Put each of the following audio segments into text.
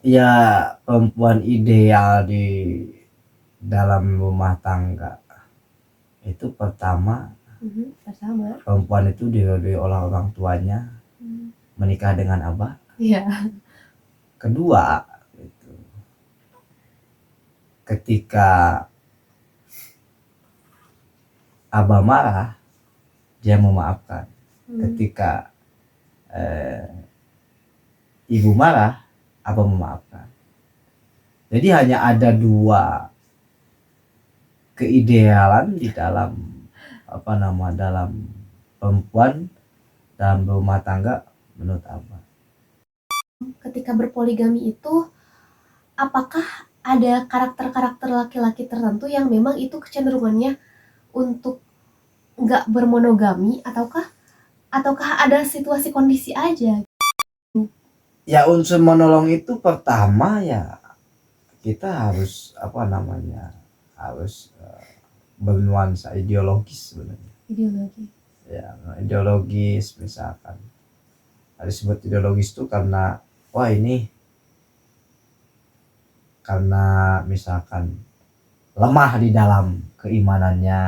Ya, perempuan ideal di dalam rumah tangga itu pertama, perempuan itu diridhoi oleh orang tuanya, menikah dengan abah. Iya. Kedua, itu, ketika abah marah, dia memaafkan. Ketika ibu marah, abah memaafkan. Jadi hanya ada dua keidealan di dalam dalam perempuan dalam rumah tangga menurut abah. Ketika berpoligami itu, apakah ada karakter-karakter laki-laki tertentu yang memang itu kecenderungannya untuk nggak bermonogami, ataukah ada situasi kondisi aja? Ya, unsur menolong itu pertama ya kita harus harus bernuansa ideologis sebenarnya. Ya, ideologis misalkan. Ada disebut ideologis itu karena karena misalkan lemah di dalam keimanannya,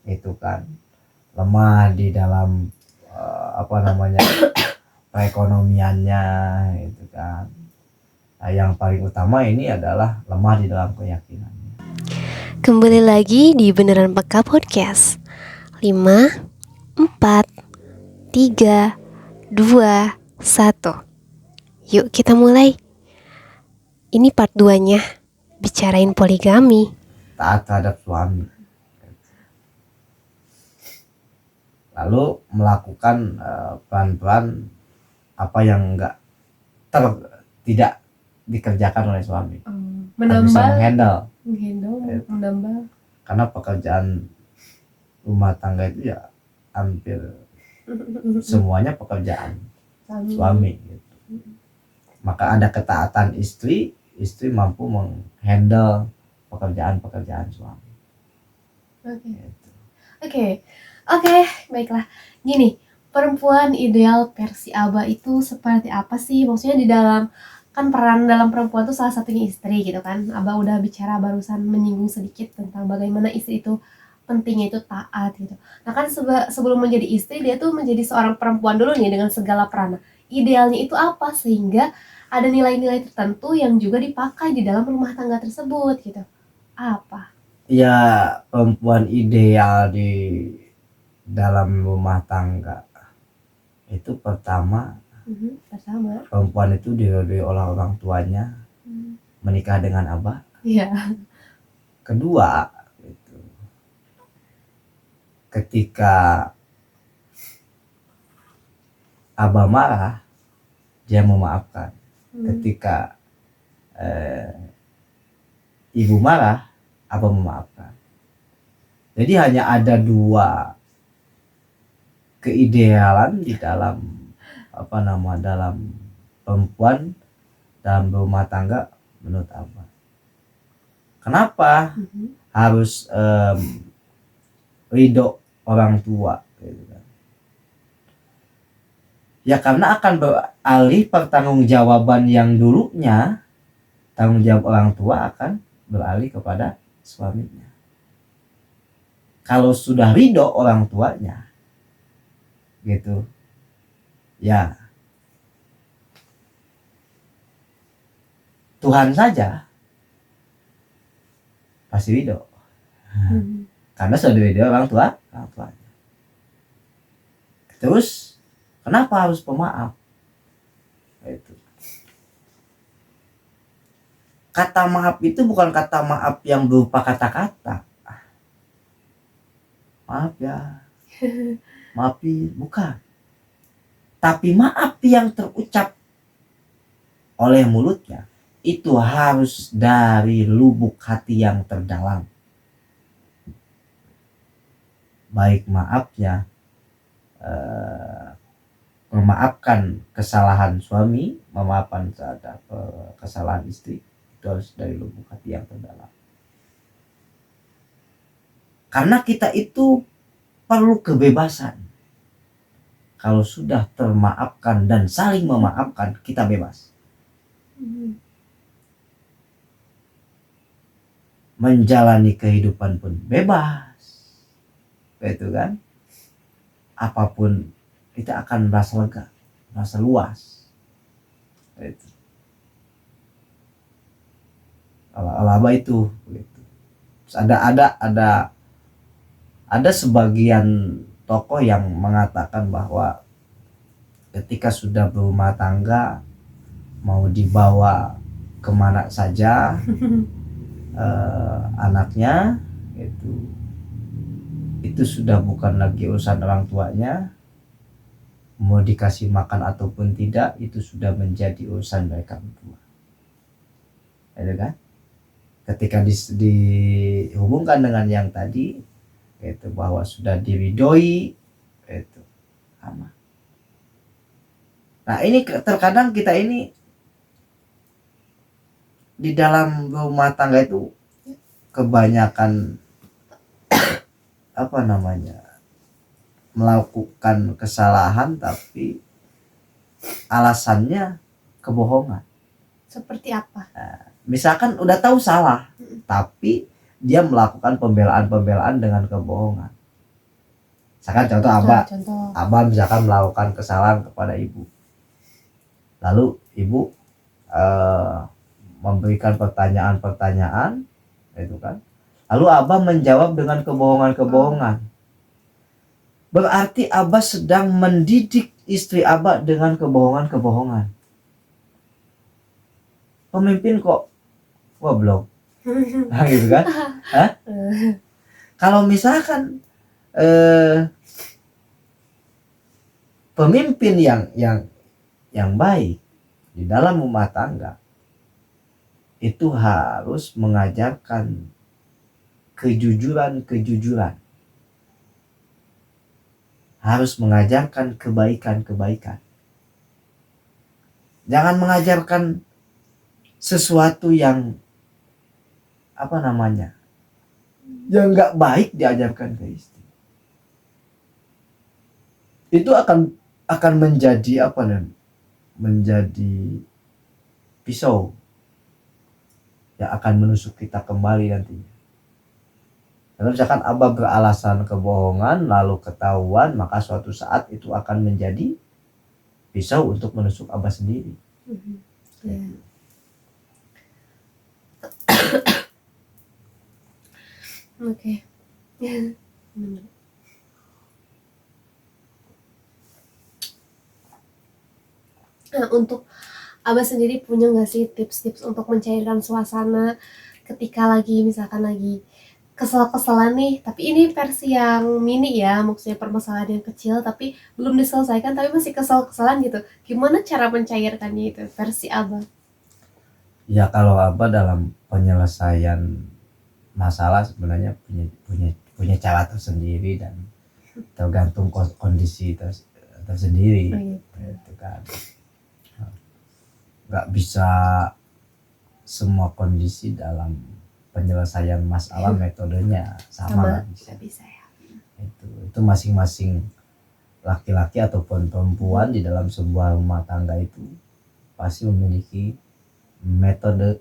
itu kan lemah di dalam perekonomiannya, itu kan. Nah, yang paling utama ini adalah lemah di dalam keyakinannya. Kembali lagi di Beneran Peka Podcast. 5, 4, 3, 2, 1. Yuk kita mulai. Ini part 2-nya, bicarain poligami. Taat terhadap suami, lalu melakukan pelan-pelan apa yang tidak dikerjakan oleh suami. Bisa menghandle. Karena pekerjaan rumah tangga itu ya hampir semuanya pekerjaan suami gitu. Maka ada ketaatan istri mampu menghandle pekerjaan suami. Oke, baiklah. Gini, perempuan ideal versi Abah itu seperti apa sih? Maksudnya di dalam, kan peran dalam perempuan itu salah satunya istri gitu kan. Abah udah bicara barusan, menyinggung sedikit tentang bagaimana istri itu pentingnya itu taat gitu. Nah kan sebelum menjadi istri, dia tuh menjadi seorang perempuan dulu nih dengan segala peran. Idealnya itu apa sehingga ada nilai-nilai tertentu yang juga dipakai di dalam rumah tangga tersebut gitu. Apa? Ya, perempuan ideal di dalam rumah tangga itu pertama, perempuan itu diridhoi oleh orang tuanya, menikah dengan abah. Iya. Kedua, itu, ketika abah marah, dia memaafkan. Ketika ibu marah, abah memaafkan. Jadi hanya ada dua keidealan di dalam dalam perempuan dalam rumah tangga menurut abah. Kenapa harus ridho orang tua gitu kan? Ya karena akan beralih pertanggungjawaban yang dulunya tanggung jawab orang tua akan beralih kepada suaminya. Kalau sudah ridho orang tuanya gitu, ya Tuhan saja pasti ridho. Karena sudah ridho orang tuanya. Terus kenapa harus pemaaf? Itu. Kata maaf itu bukan kata maaf yang berupa kata-kata. Maaf ya, maafin, bukan. Tapi maaf yang terucap oleh mulutnya itu harus dari lubuk hati yang terdalam. Baik maafnya memaafkan kesalahan suami, memaafkan terhadap kesalahan istri, itu harus dari lubuk hati yang terdalam. Karena kita itu perlu kebebasan. Kalau sudah termaafkan dan saling memaafkan, kita bebas. Mhm. menjalani kehidupan pun bebas, gitu kan? Apapun kita akan merasa lega, merasa luas. Itu. Laba itu, gitu. Terus ada sebagian tokoh yang mengatakan bahwa ketika sudah berumah tangga mau dibawa kemana saja anaknya itu sudah bukan lagi urusan orang tuanya, mau dikasih makan ataupun tidak itu sudah menjadi urusan mereka berdua, ya kan? Ketika dihubungkan dengan yang tadi itu bahwa sudah diridhoi itu aman. Nah ini terkadang kita ini di dalam rumah tangga itu kebanyakan apa namanya melakukan kesalahan tapi alasannya kebohongan. Seperti apa? Misalkan udah tahu salah tapi dia melakukan pembelaan dengan kebohongan. Misalkan contoh abah misalkan melakukan kesalahan kepada ibu, lalu ibu memberikan pertanyaan itu kan, lalu abah menjawab dengan kebohongan. Berarti abah sedang mendidik istri abah dengan kebohongan. Pemimpin kok goblok, nah, gitu kan? Hah? Kalau misalkan pemimpin yang baik di dalam rumah tangga itu harus mengajarkan kejujuran, harus mengajarkan kebaikan. Jangan mengajarkan sesuatu yang apa namanya yang nggak baik diajarkan ke istri. Itu akan menjadi apa nih? Menjadi pisau yang akan menusuk kita kembali nantinya. Kalau misalkan abah beralasan kebohongan lalu ketahuan, maka suatu saat itu akan menjadi pisau untuk menusuk abah sendiri. Yeah. Oke. Nah, untuk abah sendiri punya nggak sih tips-tips untuk mencairkan suasana ketika misalkan lagi kesel-keselan nih, tapi ini versi yang mini ya, maksudnya permasalahan yang kecil tapi belum diselesaikan tapi masih kesel-keselan gitu. Gimana cara mencairkannya itu versi abah? Ya kalau abah dalam penyelesaian masalah sebenarnya punya cara tersendiri dan tergantung kondisi tersendiri. Gitu kan. Nggak bisa semua kondisi dalam penyelesaian masalah metodenya sama. Nggak bisa ya. Itu masing-masing laki-laki ataupun perempuan di dalam sebuah rumah tangga itu pasti memiliki metode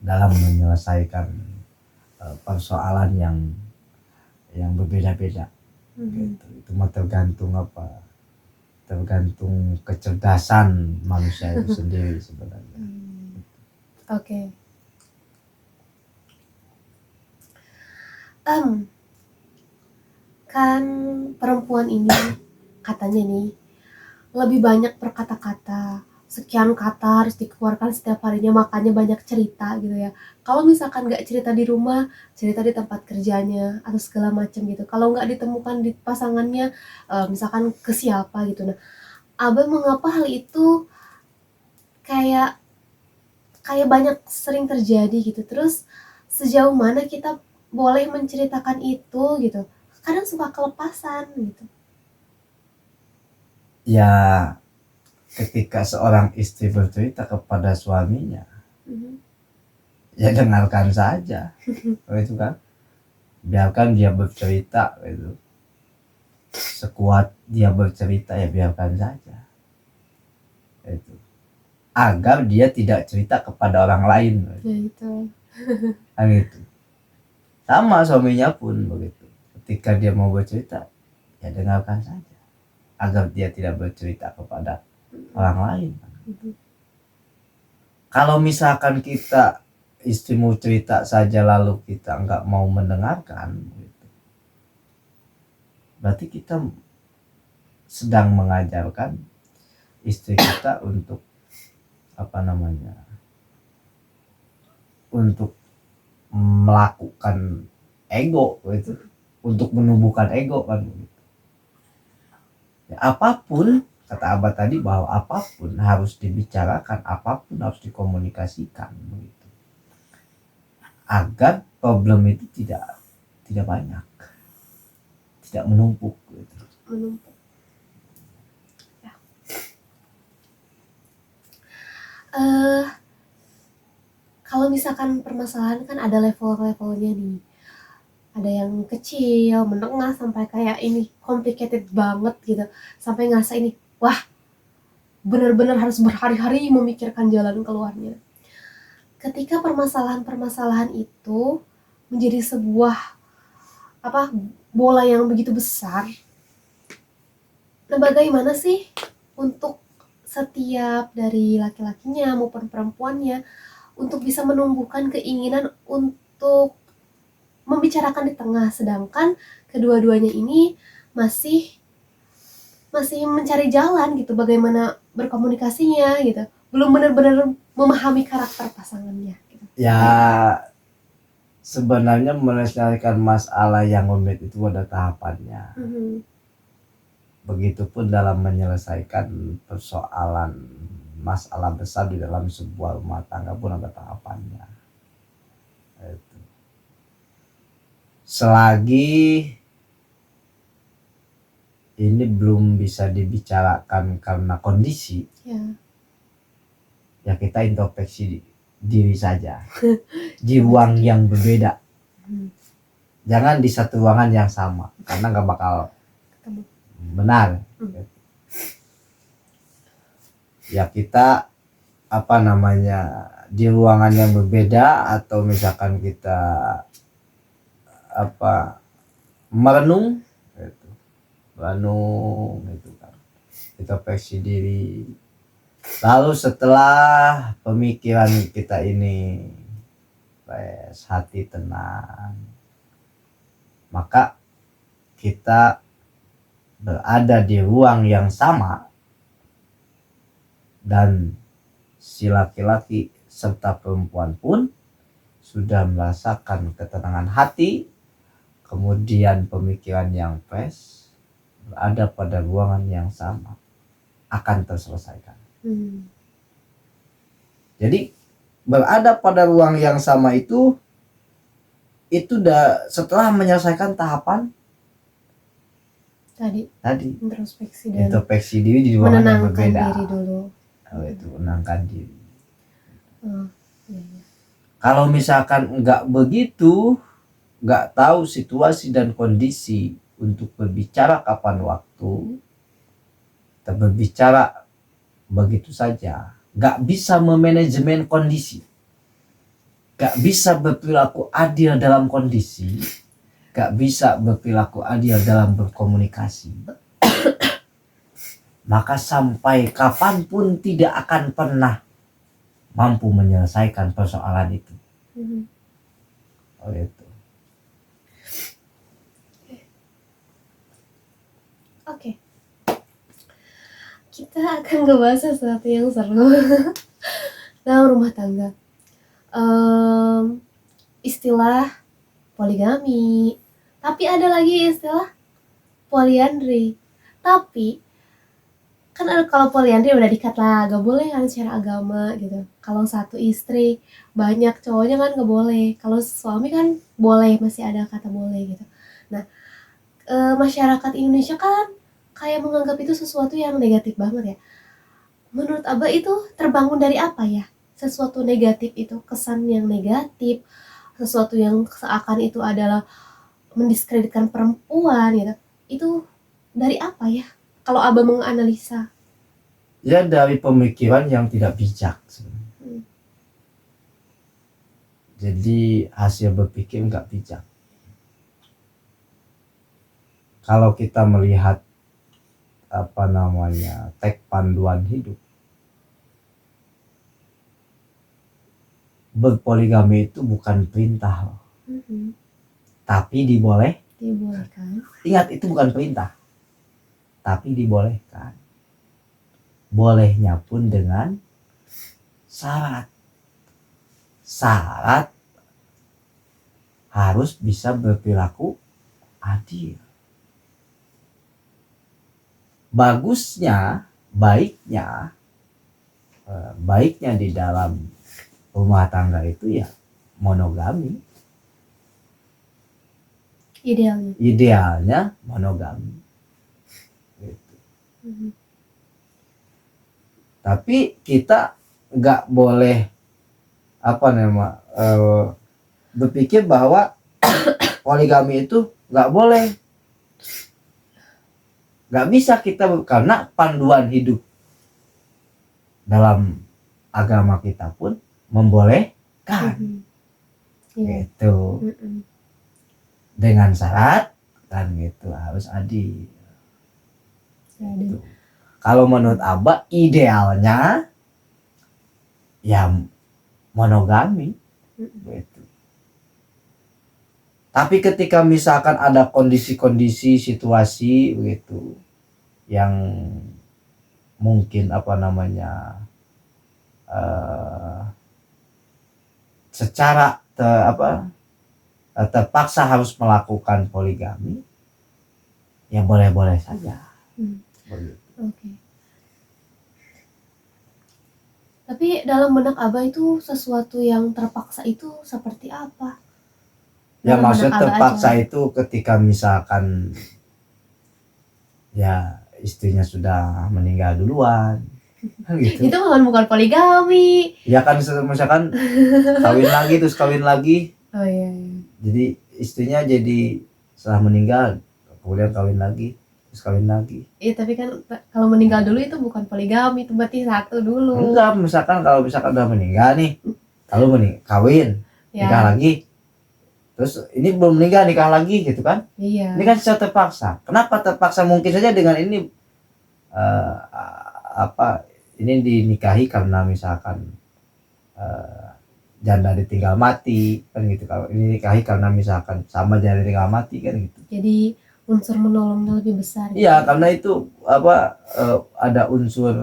dalam menyelesaikan persoalan yang berbeda-beda. Gitu. Itu mah tergantung kecerdasan manusia itu sendiri sebenarnya. Oke. Kan perempuan ini katanya nih lebih banyak berkata-kata, sekian kata harus dikeluarkan setiap harinya, makanya banyak cerita gitu ya. Kalau misalkan nggak cerita di rumah, cerita di tempat kerjanya atau segala macam gitu. Kalau nggak ditemukan di pasangannya, misalkan ke siapa gitu. Nah, abah mengapa hal itu kayak banyak sering terjadi gitu. Terus sejauh mana kita boleh menceritakan itu gitu. Kadang suka kelepasan gitu. Ya ketika seorang istri bercerita kepada suaminya, ya dengarkan saja. Itu kan, biarkan dia bercerita gitu. Sekuat dia bercerita ya biarkan saja. Itu agar dia tidak cerita kepada orang lain. Ya itu. Kan gitu. Sama suaminya pun begitu. Ketika dia mau bercerita, ya dengarkan saja agar dia tidak bercerita kepada orang lain. Kalau misalkan kita istrimu cerita saja lalu kita nggak mau mendengarkan, gitu, berarti kita sedang mengajarkan istri kita untuk untuk melakukan ego gitu, untuk menumbuhkan ego kan gitu. Ya, apapun kata Abah tadi bahwa apapun harus dibicarakan, apapun harus dikomunikasikan begitu, agar problem itu tidak banyak, tidak menumpuk gitu. Menumpuk. Ya. Kalau misalkan permasalahan kan ada level-levelnya nih. Ada yang kecil, menengah, sampai kayak ini complicated banget gitu. Sampai ngerasa ini, wah benar-benar harus berhari-hari memikirkan jalan keluarnya. Ketika permasalahan-permasalahan itu menjadi sebuah bola yang begitu besar, nah bagaimana sih untuk setiap dari laki-lakinya maupun perempuannya untuk bisa menumbuhkan keinginan untuk membicarakan di tengah, sedangkan kedua-duanya ini masih mencari jalan gitu, bagaimana berkomunikasinya gitu, belum benar-benar memahami karakter pasangannya gitu. Ya sebenarnya menyelesaikan masalah yang rumit itu ada tahapannya. Begitupun dalam menyelesaikan persoalan masalah besar di dalam sebuah rumah tangga pun ada tahapannya. Itu. Selagi ini belum bisa dibicarakan karena kondisi, ya kita introspeksi diri saja di ruang yang berbeda. Jangan di satu ruangan yang sama, karena nggak bakal benar. Ya kita di ruangan yang berbeda, atau misalkan kita merenung gitu kan, introspeksi diri. Lalu setelah pemikiran kita ini hati tenang, maka kita berada di ruang yang sama, dan si laki-laki serta perempuan pun sudah merasakan ketenangan hati, kemudian pemikiran yang fresh, berada pada ruangan yang sama, akan terselesaikan. Jadi berada pada ruang yang sama itu setelah menyelesaikan tahapan tadi introspeksi diri di ruangan yang berbeda. Diri dulu. Itu menenangkan diri. Kalau misalkan nggak begitu, nggak tahu situasi dan kondisi untuk berbicara kapan waktu, kita berbicara begitu saja, nggak bisa memanajemen kondisi, nggak bisa berperilaku adil dalam kondisi, nggak bisa berperilaku adil dalam berkomunikasi, maka sampai kapanpun tidak akan pernah mampu menyelesaikan persoalan itu. Itu. Oke. Kita akan ngebahas sesuatu yang seru dalam rumah tangga. Istilah poligami, tapi ada lagi istilah poliandri. Tapi kan kalau poliandri udah dikat lah, gak boleh kan secara agama gitu. Kalau satu istri banyak cowoknya kan gak boleh. Kalau suami kan boleh, masih ada kata boleh gitu. Nah, masyarakat Indonesia kan kayak menganggap itu sesuatu yang negatif banget ya. Menurut Abah itu terbangun dari apa ya? Sesuatu negatif itu, kesan yang negatif, sesuatu yang seakan itu adalah mendiskreditkan perempuan gitu. Itu dari apa ya? Kalau Abah menganalisa. Ya dari pemikiran yang tidak bijak sebenarnya. Jadi hasil berpikir nggak bijak. Kalau kita melihat teks panduan hidup, berpoligami itu bukan perintah, tapi Dibolehkan. Ingat, itu bukan perintah, tapi dibolehkan. Bolehnya pun dengan syarat. Syarat harus bisa berperilaku adil. Baiknya di dalam rumah tangga itu ya monogami. Idealnya monogami. Gitu. Tapi kita nggak boleh berpikir bahwa poligami itu nggak boleh. Nggak bisa kita, karena panduan hidup dalam agama kita pun membolehkan. Gitu. Dengan syarat kan gitu, harus adil. Gitu. Kalau menurut Abah idealnya ya monogami. Gitu. Tapi ketika misalkan ada kondisi-kondisi situasi begitu yang mungkin secara terpaksa harus melakukan poligami, ya boleh-boleh saja. Oke. Tapi dalam benak Abah itu sesuatu yang terpaksa itu seperti apa? Ya Dalam maksud benak Abah terpaksa aja. itu ketika misalkan ya istrinya sudah meninggal duluan, kan gitu. Itu bukan poligami. Ya kan misalkan kawin lagi. Oh iya. Jadi istrinya jadi setelah meninggal kemudian kawin lagi, terus kawin lagi. Iya, tapi kan kalau meninggal dulu itu bukan poligami, itu berarti satu dulu. Enggak, kalau misalkan udah meninggal nih, lalu kawin, nikah lagi. Terus ini belum meninggal, nikah lagi gitu kan? Iya. Ini kan secara terpaksa. Kenapa terpaksa? Mungkin saja dengan ini ini dinikahi karena misalkan janda ditinggal mati kan gitu. Kalau ini nikahi karena misalkan sama janda ditinggal mati kan gitu. Jadi unsur menolongnya lebih besar. Iya, karena itu ada unsur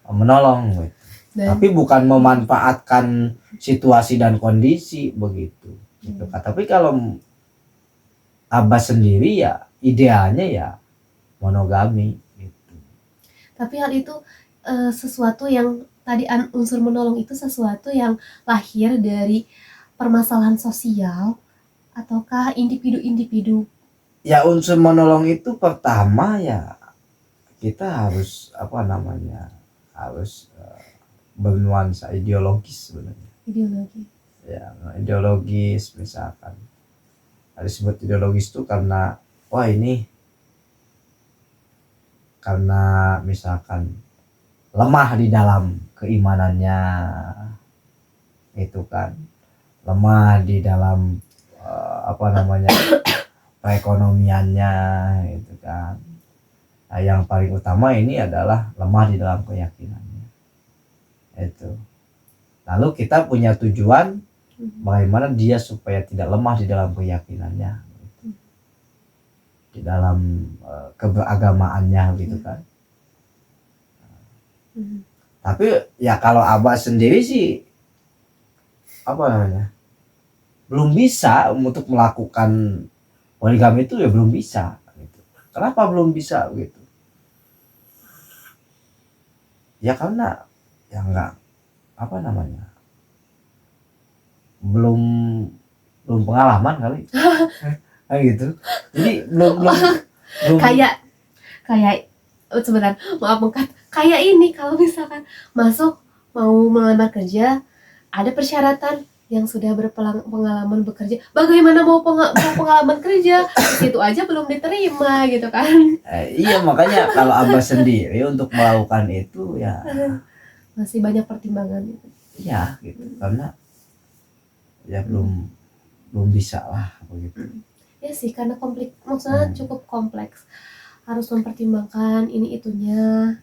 menolong gitu. Tapi bukan memanfaatkan situasi dan kondisi begitu. Gitu. Tapi kalau Abah sendiri ya idealnya ya monogami gitu. Tapi hal itu sesuatu yang tadi unsur menolong itu sesuatu yang lahir dari permasalahan sosial ataukah individu-individu? Ya unsur menolong itu pertama ya kita harus harus bernuansa ideologis sebenarnya. Ideologis misalkan. Ada disebut ideologis itu karena karena misalkan lemah di dalam keimanannya, itu kan lemah di dalam perekonomiannya, itu kan. Nah, yang paling utama ini adalah lemah di dalam keyakinannya. Itu. Lalu kita punya tujuan bagaimana dia supaya tidak lemah di dalam keyakinannya, di dalam keberagamaannya gitu kan. Tapi ya kalau Abah sendiri sih belum bisa untuk melakukan poligami itu, ya belum bisa gitu. Kenapa belum bisa gitu? Ya karena ya enggak belum pengalaman kali. Kayak gitu. Jadi belum kayak sebentar, maaf mengkat. Kayak ini kalau misalkan masuk mau melamar kerja ada persyaratan yang sudah berpengalaman bekerja, bagaimana mau pengalaman kerja, itu aja belum diterima gitu kan. Iya, makanya kalau Abah sendiri untuk melakukan itu ya Masih banyak pertimbangan gitu. ya gitu, karena ya belum bisa lah begitu. Ya sih, karena maksudnya cukup kompleks, harus mempertimbangkan ini itunya.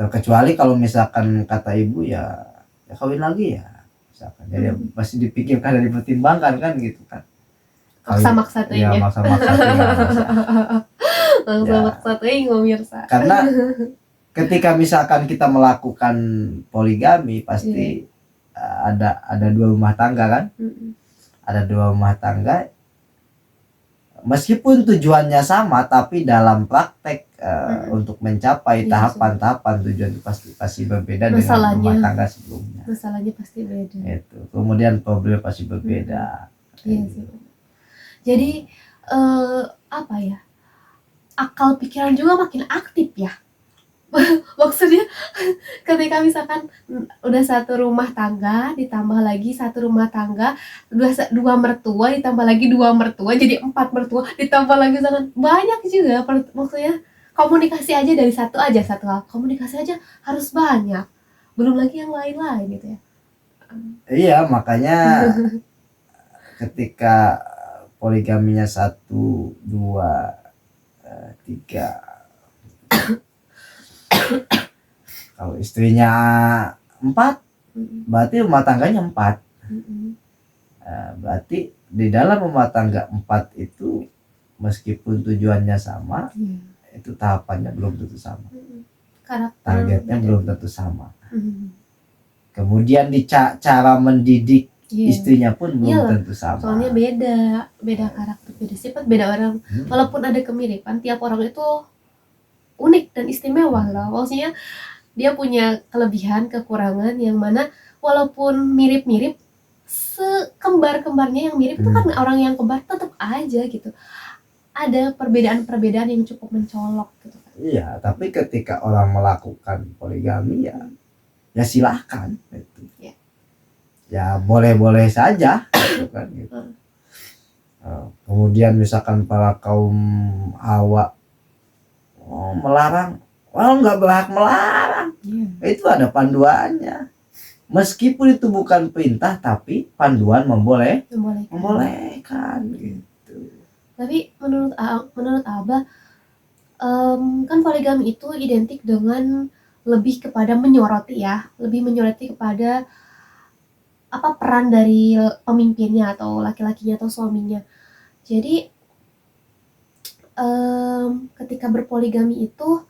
Terkecuali kalau misalkan kata ibu ya kawin lagi ya misalkan, jadi pasti dipikirkan dan dipertimbangkan kan gitu kan. Maksa-maksa tuh ya ya. maksa-maksa tuh ya, maksa. Maksa-maksa tuh pemirsa. Karena ketika misalkan kita melakukan poligami pasti ada dua rumah tangga kan. Ada dua rumah tangga, meskipun tujuannya sama tapi dalam praktek untuk mencapai tahapan-tahapan tujuan itu pasti berbeda dengan rumah tangga sebelumnya. Masalahnya pasti beda. Itu. Kemudian problem pasti berbeda. Iya sih. Jadi apa ya? Akal pikiran juga makin aktif ya. Maksudnya ketika misalkan udah satu rumah tangga ditambah lagi satu rumah tangga, dua mertua ditambah lagi dua mertua, jadi 4 mertua ditambah lagi misalkan banyak juga, maksudnya komunikasi aja dari satu hal, komunikasi aja harus banyak, belum lagi yang lain-lain gitu ya. Iya, makanya ketika poligaminya 1, 2, 3 kalau istrinya 4 berarti rumah tangganya 4. Berarti di dalam rumah tangga 4 itu meskipun tujuannya sama, itu tahapannya belum tentu sama, targetnya belum tentu sama. Kemudian cara mendidik istrinya pun belum tentu sama. Soalnya beda karakter, beda sifat, beda orang. Walaupun ada kemiripan, tiap orang itu unik dan istimewa loh. Maksudnya dia punya kelebihan, kekurangan yang mana walaupun mirip-mirip, sekembar-kembarnya yang mirip itu kan orang yang kembar tetap aja gitu. Ada perbedaan-perbedaan yang cukup mencolok gitu kan. Iya, tapi ketika orang melakukan poligami ya silahkan gitu. Ya boleh-boleh saja gitu kan gitu. Kemudian misalkan para kaum Hawa melarang, nggak berhak melarang. Itu ada panduannya. Meskipun itu bukan perintah, tapi panduan membolehkan gitu. Tapi menurut Abah, kan poligami itu identik dengan lebih kepada menyoroti kepada apa peran dari pemimpinnya atau laki-lakinya atau suaminya. Jadi ketika berpoligami itu,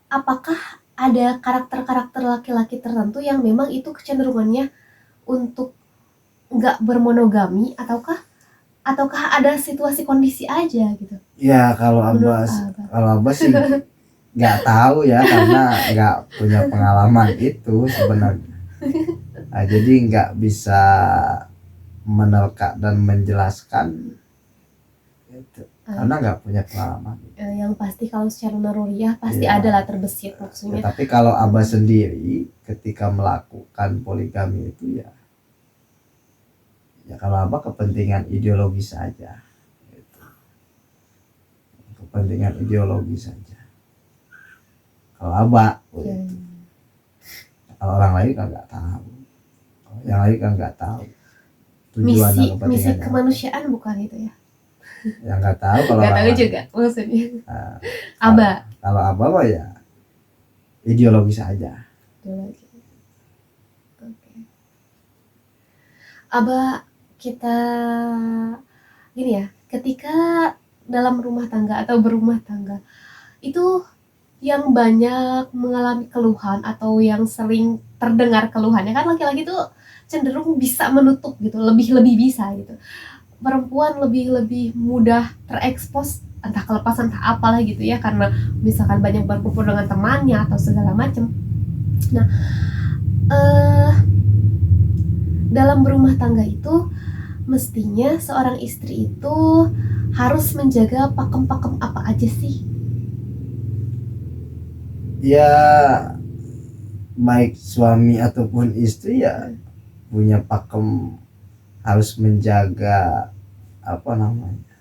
apakah ada karakter-karakter laki-laki tertentu yang memang itu kecenderungannya untuk nggak bermonogami, ataukah ada situasi kondisi aja gitu? Ya kalau Abah sih nggak tahu ya, karena nggak punya pengalaman itu sebenarnya. Nah, jadi nggak bisa menerka dan menjelaskan itu. Karena nggak punya pengalaman. Yang pasti kalau secara naluriah pasti ada lah terbesit maksudnya. Tapi kalau Abah sendiri ketika melakukan poligami itu ya kalau Abah kepentingan ideologi saja gitu. Kepentingan ideologi saja kalau Abah kalau orang lain kan nggak tahu, yang lain kan nggak tahu tujuan dan kepentingannya. Misi kemanusiaan bukan itu ya? Yang nggak tahu kalau nggak tahu juga maksudnya. Abah kalau Abah mah ya ideologi saja. Oke. Abah, kita gini ya, ketika dalam rumah tangga atau berumah tangga itu yang banyak mengalami keluhan atau yang sering terdengar keluhannya kan laki-laki itu cenderung bisa menutup gitu, lebih bisa gitu. Perempuan lebih mudah terekspos, entah kelepasan entah apalah gitu ya, karena misalkan banyak berkumpul dengan temannya atau segala macam. Nah, dalam berumah tangga itu mestinya seorang istri itu harus menjaga pakem-pakem apa aja sih? Ya baik suami ataupun istri ya punya pakem harus menjaga apa namanya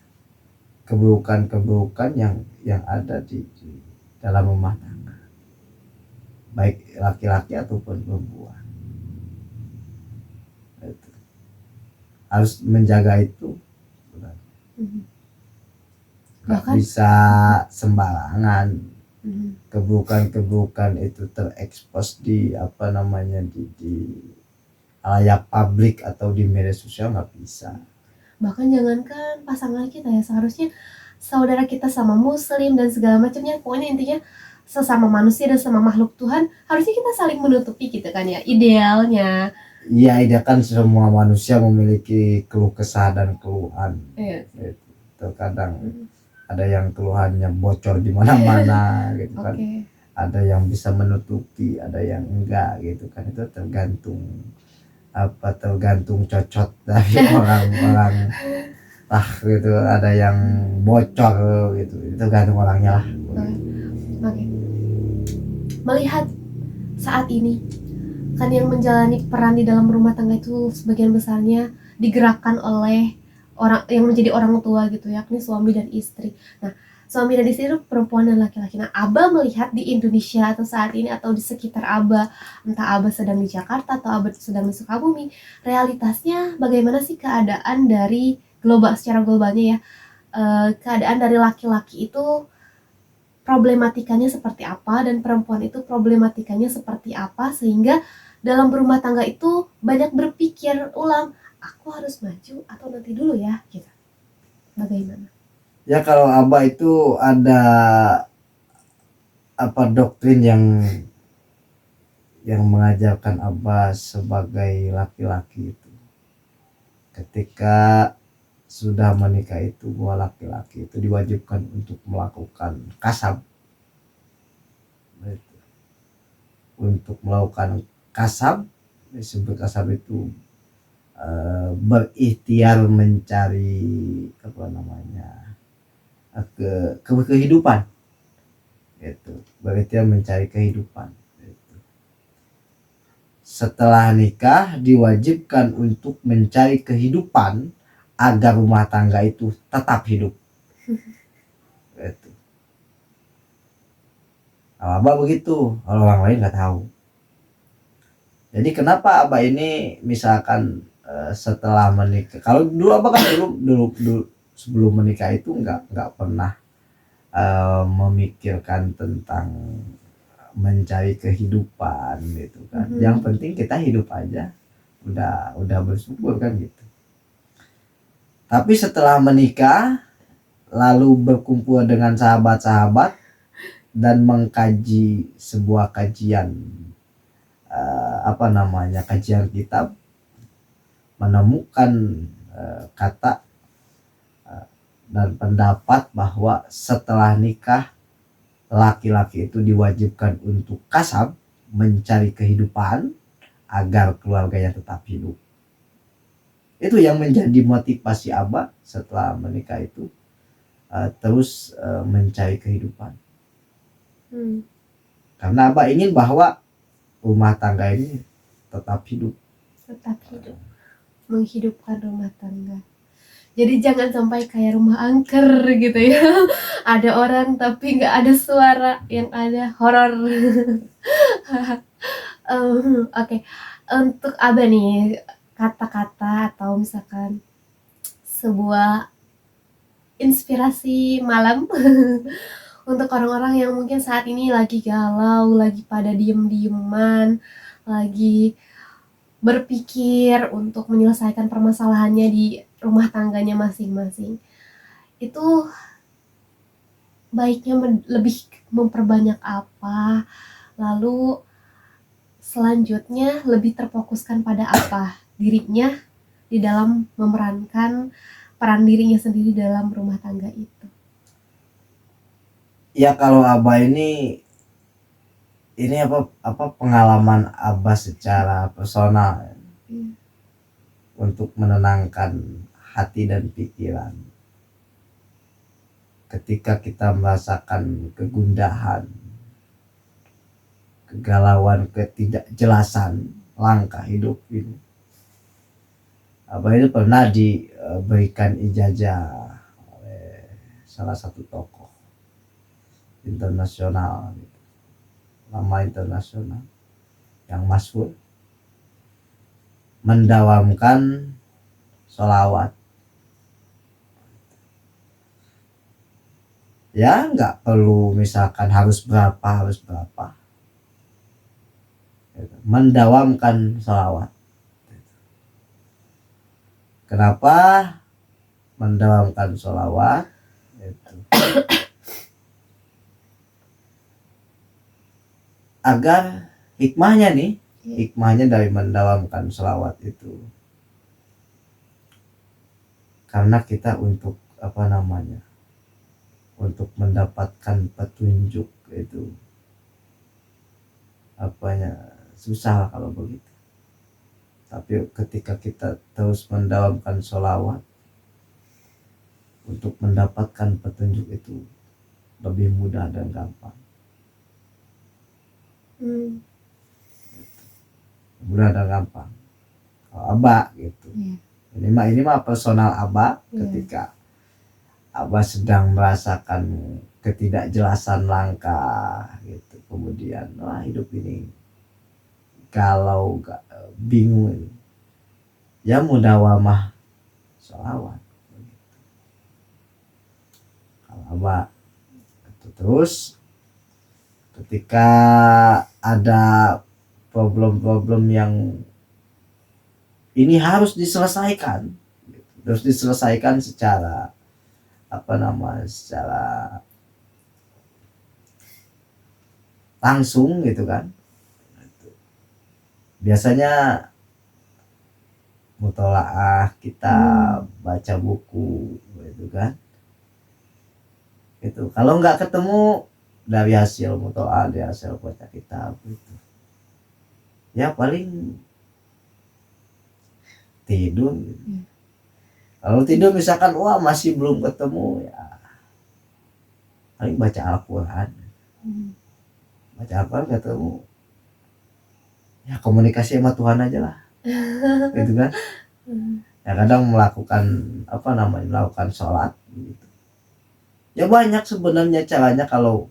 keburukan-keburukan yang ada di dalam rumah tangga, baik laki-laki ataupun perempuan. Itu. Harus menjaga itu, Mhm. nggak Bahkan bisa sembarangan. Keburukan-keburukan itu terekspos di apa namanya di layak publik atau di media sosial, nggak bisa. bahkan jangankan pasangan kita ya, seharusnya saudara kita sama muslim dan segala macamnya, pokoknya intinya sesama manusia dan sama makhluk Tuhan, harusnya kita saling menutupi gitu kan ya, idealnya. Iya, ide kan semua manusia memiliki keluh kesah dan keluhan. Iya. Gitu. Terkadang ada yang keluhannya bocor di mana-mana gitu kan. Oke. Ada yang bisa menutupi, ada yang enggak gitu kan. Itu tergantung cocot dari orang-orang lah gitu. Ada yang bocor gitu. Itu tergantung orangnya lah. Oke. Melihat saat ini kan yang menjalani peran di dalam rumah tangga itu sebagian besarnya digerakkan oleh orang yang menjadi orang tua gitu, yakni suami dan istri. Nah, suami dan istri itu perempuan dan laki-laki. Nah, Aba melihat di Indonesia atau saat ini atau di sekitar Aba, entah Aba sedang di Jakarta atau Aba sedang di Sukabumi, realitasnya bagaimana sih keadaan dari global, secara globalnya ya, keadaan dari laki-laki itu problematikanya seperti apa dan perempuan itu problematikanya seperti apa, sehingga dalam berumah tangga itu banyak berpikir ulang, aku harus maju atau nanti dulu ya gitu. Bagaimana? Ya kalau Abah itu ada apa doktrin yang mengajarkan Abah sebagai laki-laki itu, ketika sudah menikah itu bahwa laki-laki itu diwajibkan untuk melakukan kasab. Untuk melakukan kasab, disebut kasab itu berikhtiar mencari apa namanya kehidupan, itu berikhtiar mencari kehidupan. Setelah nikah diwajibkan untuk mencari kehidupan agar rumah tangga itu tetap hidup. Gitu. Kalau Abah begitu, kalau orang lain nggak tahu. Jadi kenapa Abah ini misalkan setelah menikah, kalau dulu Abah kan dulu sebelum menikah itu nggak pernah memikirkan tentang mencari kehidupan gitu kan. Yang penting kita hidup aja, udah bersyukur kan gitu. Tapi setelah menikah lalu berkumpul dengan sahabat-sahabat dan mengkaji sebuah kajian kajian kitab, menemukan kata dan pendapat bahwa setelah nikah laki-laki itu diwajibkan untuk kasab, mencari kehidupan agar keluarganya tetap hidup. Itu yang menjadi motivasi Abah setelah menikah itu, terus mencari kehidupan. Karena Abah ingin bahwa rumah tangga ini tetap hidup. Menghidupkan rumah tangga. Jadi jangan sampai kayak rumah angker gitu ya. Ada orang tapi nggak ada suara, yang ada horor. Oke. Untuk Abah nih, kata-kata atau misalkan sebuah inspirasi malam untuk orang-orang yang mungkin saat ini lagi galau, lagi pada diem-dieman, lagi berpikir untuk menyelesaikan permasalahannya di rumah tangganya masing-masing. Itu baiknya lebih memperbanyak apa? Lalu selanjutnya lebih terfokuskan pada apa dirinya di dalam memerankan peran dirinya sendiri dalam rumah tangga itu. Ya kalau Abah ini apa pengalaman Abah secara personal untuk menenangkan hati dan pikiran ketika kita merasakan kegundahan, kegalauan, ketidakjelasan langkah hidup ini. Abah itu pernah diberikan ijazah oleh salah satu tokoh internasional, nama internasional yang masyhur, mendawamkan sholawat. Ya nggak perlu misalkan harus berapa, mendawamkan sholawat. Kenapa mendawamkan sholawat? Agar hikmahnya nih, hikmahnya dari mendawamkan sholawat itu, karena kita untuk untuk mendapatkan petunjuk itu susah kalau begitu. Tapi ketika kita terus mendawamkan sholawat, untuk mendapatkan petunjuk itu lebih mudah dan gampang. Mudah dan gampang. Kalau Abah gitu. Ini mah personal Abah ketika Abah sedang merasakan ketidakjelasan langkah gitu. Kemudian hidup ini galau, bingung, ya mudawamah sholawat. Kalau Abah itu terus ketika ada problem-problem yang ini harus diselesaikan, secara secara langsung gitu kan. Biasanya mutolaah kita baca buku gitu kan. Itu kalau nggak ketemu dari hasil mutolaah, dari hasil baca kitab gitu, ya paling tidur gitu. Kalau tidur misalkan masih belum ketemu, ya paling baca Al-Quran. Baca Al-Quran ketemu, ya komunikasi sama Tuhan aja lah. Gitu kan. Ya kadang melakukan melakukan sholat gitu. Ya banyak sebenarnya caranya. Kalau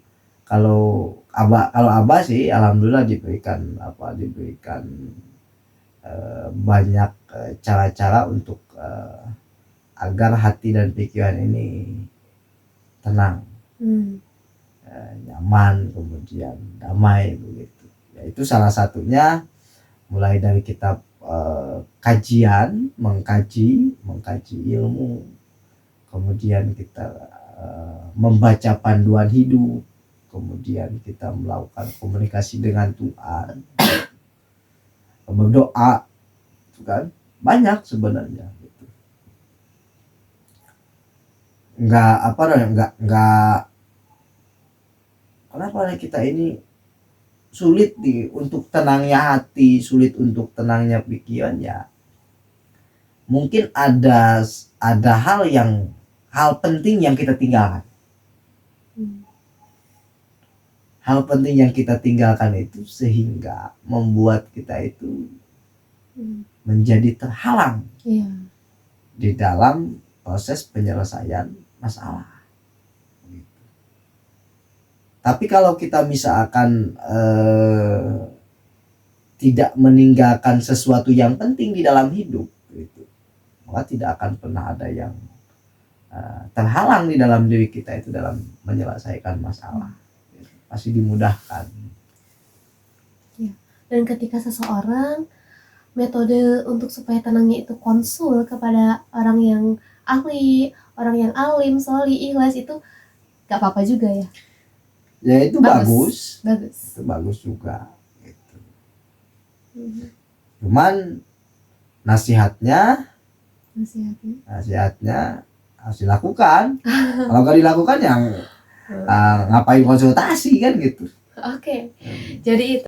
Abah sih alhamdulillah diberikan banyak cara-cara untuk agar hati dan pikiran ini tenang, nyaman, kemudian damai begitu. Ya itu salah satunya mulai dari kitab kajian, mengkaji ilmu, kemudian kita membaca panduan hidup, kemudian kita melakukan komunikasi dengan Tuhan, berdoa, itu kan banyak sebenarnya gitu. Enggak kenapa kita ini sulit untuk tenangnya hati, sulit untuk tenangnya pikiran, ya mungkin ada hal penting yang kita tinggalkan. Hal penting yang kita tinggalkan itu sehingga membuat kita itu menjadi terhalang di dalam proses penyelesaian masalah. Tapi kalau kita misalkan tidak meninggalkan sesuatu yang penting di dalam hidup, gitu, maka tidak akan pernah ada yang terhalang di dalam diri kita itu dalam menyelesaikan masalah. Pasti dimudahkan. Ya. Dan ketika seseorang, metode untuk supaya tenangnya itu konsul kepada orang yang ahli, orang yang alim, sholih, ikhlas, itu gak apa-apa juga ya? Ya itu bagus. Bagus. Itu bagus juga gitu. Cuman nasihatnya harus dilakukan. Kalau nggak dilakukan yang ngapain konsultasi kan gitu. Oke. Jadi itu